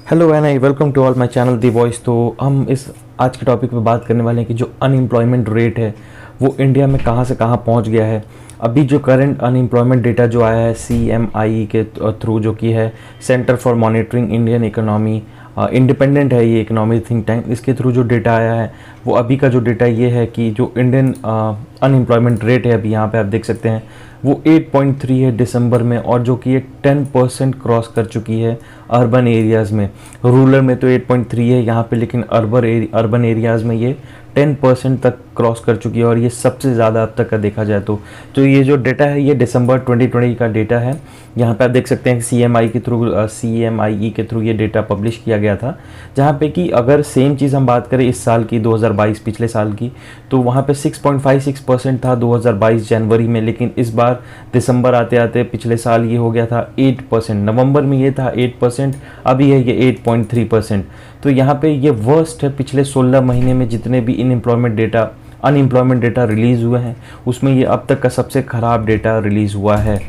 Hello and I welcome to all my channel the voice. तो हम इस आज के टॉपिक पे बात करने वाले हैं कि जो अनएम्प्लॉयमेंट रेट है वो इंडिया में कहाँ से कहाँ पहुँच गया है। अभी जो करंट अनएम्प्लॉयमेंट डेटा जो आया है CMI के थ्रू, जो कि है centre for monitoring Indian economy, independent है ये इकोनॉमिक थिंक टैंक, इसके थ्रू जो डेटा आया है वो अभी का जो डेटा ये है कि जो इंडियन अनएम्प्लॉयमेंट रेट है अभी यहाँ पे आप देख सकते हैं वो 8.3 है दिसंबर में, और जो कि ये 10% क्रॉस कर चुकी है अर्बन एरियाज़ में। रूरल में तो 8.3 है यहाँ पे, लेकिन अर्बन एरियाज़ में ये 10% तक क्रॉस कर चुकी है, और ये सबसे ज़्यादा अब तक का देखा जाए तो ये जो डेटा है ये दिसंबर 2020 का डेटा है। यहाँ पे आप देख सकते हैं CMI के थ्रू ये डेटा पब्लिश किया गया था, जहाँ पे कि अगर सेम चीज़ हम बात करें इस साल की 2022 पिछले साल की, तो वहाँ पे 6.56% था 2022 जनवरी में, लेकिन इस बार दिसंबर आते आते पिछले साल ये हो गया था 8%। नवंबर में ये था 8%, अभी है ये 8.3%। तो यहाँ पे ये वर्स्ट है पिछले 16 महीने में जितने भी अनएम्प्लॉयमेंट डेटा रिलीज़ हुए हैं उसमें ये अब तक का सबसे ख़राब डेटा रिलीज़ हुआ है।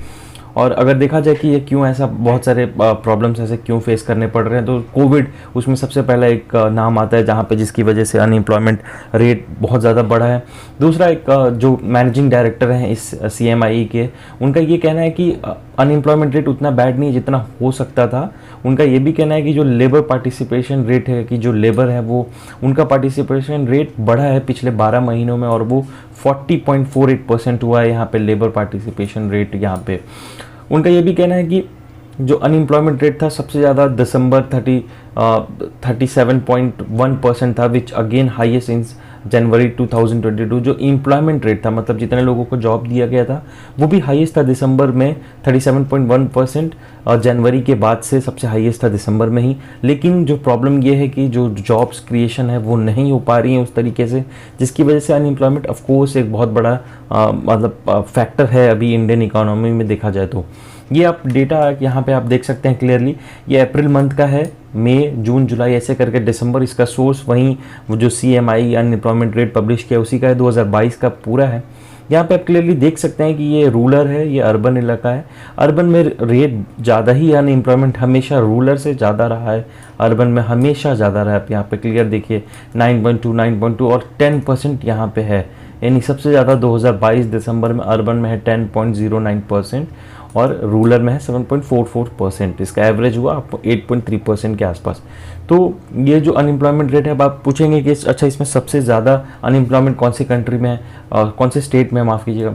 और अगर देखा जाए कि ये क्यों ऐसा, बहुत सारे प्रॉब्लम्स ऐसे क्यों फेस करने पड़ रहे हैं, तो कोविड उसमें सबसे पहला एक नाम आता है जहाँ पे जिसकी वजह से अनएम्प्लॉयमेंट रेट बहुत ज़्यादा बढ़ा है। दूसरा एक जो मैनेजिंग डायरेक्टर हैं इस CMI के, उनका ये कहना है कि अनएम्प्लॉयमेंट रेट उतना बैड नहीं है जितना हो सकता था। उनका ये भी कहना है कि जो लेबर पार्टिसिपेशन रेट है, कि जो लेबर है वो उनका पार्टिसिपेशन रेट बढ़ा है पिछले 12 महीनों में, और वो 40.48% हुआ है यहाँ पे लेबर पार्टिसिपेशन रेट। यहाँ पे उनका ये भी कहना है कि जो अनएम्प्लॉयमेंट रेट था सबसे ज़्यादा दिसंबर 37.1% था, विच अगेन हाईएस्ट इन जनवरी 2022। जो एम्प्लॉयमेंट रेट था, मतलब जितने लोगों को जॉब दिया गया था, वो भी हाईएस्ट था दिसंबर में 37.1%, जनवरी के बाद से सबसे हाईएस्ट था दिसंबर में ही। लेकिन जो प्रॉब्लम ये है कि जो जॉब्स क्रिएशन है वो नहीं हो पा रही है उस तरीके से, जिसकी वजह से अनएम्प्लॉयमेंट ऑफ कोर्स एक बहुत बड़ा मतलब फैक्टर है अभी इंडियन इकोनॉमी में देखा जाए तो। ये आप डेटा यहाँ पे आप देख सकते हैं क्लियरली, ये अप्रैल मंथ का है, मई जून जुलाई ऐसे करके दिसंबर, इसका सोर्स वहीं वो जो CMI अनएम्प्लॉयमेंट रेट पब्लिश किया उसी का है, 2022 का पूरा है। यहाँ पे आप क्लियरली देख सकते हैं कि ये रूरल है, ये अर्बन इलाका है। अर्बन में रेट ज़्यादा ही, अनएम्प्लॉयमेंट हमेशा रूरल से ज़्यादा रहा है, अर्बन में हमेशा ज़्यादा रहा है। आप यहाँ पे क्लियर देखिए 9.2 और 10% यहाँ पे है, यानी सबसे ज़्यादा 2022 दिसंबर में अर्बन में है 10.09% और रूरल में है 7.44%। इसका एवरेज हुआ आपको 8.3% के आसपास। तो ये जो अनएम्प्लॉयमेंट रेट है, अब आप पूछेंगे कि अच्छा इसमें सबसे ज़्यादा अनएम्प्लॉयमेंट कौन सी कंट्री में है, कौन से स्टेट में है, माफ़ कीजिएगा।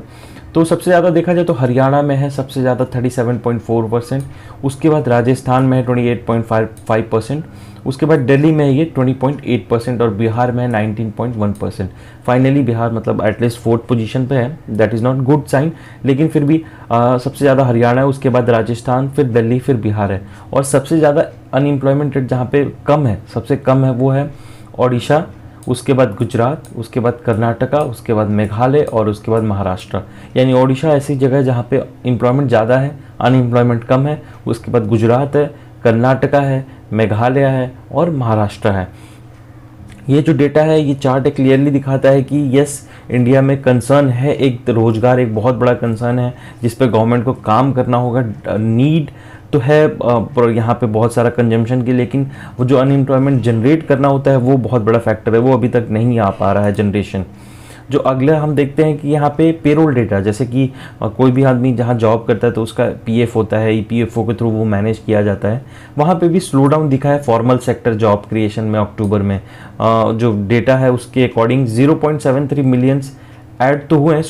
तो सबसे ज़्यादा देखा जाए तो हरियाणा में है सबसे ज़्यादा 37.4%, उसके बाद राजस्थान में है 28.5%, उसके बाद दिल्ली में है ये 20.8% और बिहार में है 19.1%। फाइनली बिहार मतलब एटलीस्ट 4th पोजीशन पे है, that is not good sign, लेकिन फिर भी सबसे ज़्यादा हरियाणा है, उसके बाद राजस्थान, फिर दिल्ली, फिर बिहार है। और सबसे ज़्यादा अनएम्प्लॉयमेंट रेट जहाँ पे कम है, सबसे कम है वो है ओडिशा, उसके बाद गुजरात, उसके बाद कर्नाटका, उसके बाद मेघालय और उसके बाद महाराष्ट्र। यानी ओडिशा ऐसी जगह है जहाँ पे एम्प्लॉयमेंट ज़्यादा है, अनएम्प्लॉयमेंट कम है, उसके बाद गुजरात है, कर्नाटका है, मेघालय है और महाराष्ट्र है। ये जो डेटा है, ये चार्ट क्लियरली दिखाता है कि यस, इंडिया में कंसर्न है, एक रोज़गार एक बहुत बड़ा कंसर्न है जिस पे गवर्नमेंट को काम करना होगा। नीड तो है यहाँ पे बहुत सारा कंजम्पशन की, लेकिन वो जो अनएम्प्लॉयमेंट जनरेट करना होता है वो बहुत बड़ा फैक्टर है, वो अभी तक नहीं आ पा रहा है जनरेशन। जो अगला हम देखते हैं कि यहाँ पे पेरोल डेटा, जैसे कि कोई भी आदमी जहाँ जॉब करता है तो उसका PF होता है, EPFO के थ्रू वो मैनेज किया जाता है। वहाँ पे भी स्लो डाउन दिखा है फॉर्मल सेक्टर जॉब क्रिएशन में अक्टूबर में। जो डेटा है उसके अकॉर्डिंग 0.73 मिलियंस ऐड तो हुए हैं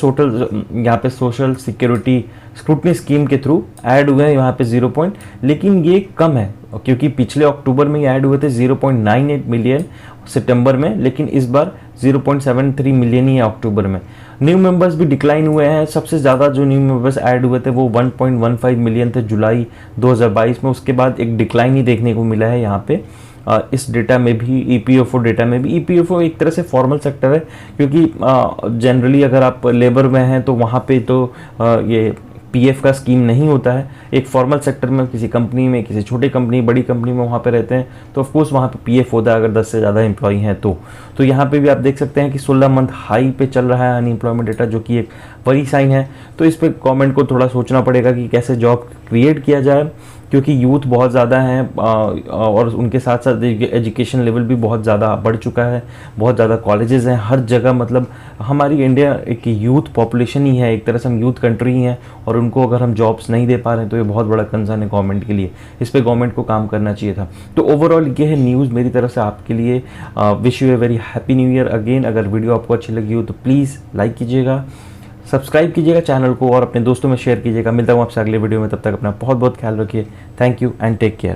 यहाँ पे सोशल सिक्योरिटी स्क्रूटनी स्कीम के थ्रू ऐड हुए हैं यहाँ पे 0. लेकिन ये कम है क्योंकि पिछले अक्टूबर में ये ऐड हुए थे 0.98 मिलियन सितंबर में, लेकिन इस बार 0.73 मिलियन ही है अक्टूबर में। न्यू मेंबर्स भी डिक्लाइन हुए हैं, सबसे ज़्यादा जो न्यू मेंबर्स ऐड हुए थे वो 1.15 मिलियन थे जुलाई 2022 में, उसके बाद एक डिक्लाइन ही देखने को मिला है यहाँ पे। इस डेटा में भी, EPFO डेटा में भी, EPFO एक तरह से फॉर्मल सेक्टर है क्योंकि जनरली अगर आप लेबर में हैं तो वहाँ पे तो ये PF का स्कीम नहीं होता है। एक फॉर्मल सेक्टर में किसी कंपनी में, किसी छोटी कंपनी, बड़ी कंपनी में वहाँ पे रहते हैं तो ऑफकोर्स वहाँ पे PF होता है अगर 10 से ज़्यादा एम्प्लॉई हैं तो यहाँ पे भी आप देख सकते हैं कि 16 मंथ हाई पे चल रहा है अनएम्प्लॉयमेंट डेटा, जो कि एक बड़ी साइन है। तो इस पर गवर्नमेंट को थोड़ा सोचना पड़ेगा कि कैसे जॉब क्रिएट किया जाए क्योंकि यूथ बहुत ज़्यादा हैं और उनके साथ साथ एजुकेशन लेवल भी बहुत ज़्यादा बढ़ चुका है, बहुत ज़्यादा कॉलेजेस हैं हर जगह। मतलब हमारी इंडिया एक यूथ पॉपुलेशन ही है, एक तरह से हम यूथ कंट्री ही हैं, और उनको अगर हम जॉब्स नहीं दे पा रहे हैं तो ये बहुत बड़ा कंसर्न है गवर्नमेंट के लिए। इस पर गवर्नमेंट को काम करना चाहिए था। तो ओवरऑल ये है न्यूज़ मेरी तरफ से आपके लिए। Wish U a very happy new year again. अगर वीडियो आपको अच्छी लगी हो तो प्लीज़ लाइक कीजिएगा, सब्सक्राइब कीजिएगा चैनल को और अपने दोस्तों में शेयर कीजिएगा। मिलता हूँ आपसे अगले वीडियो में, तब तक अपना बहुत बहुत ख्याल रखिए। Thank you and take care.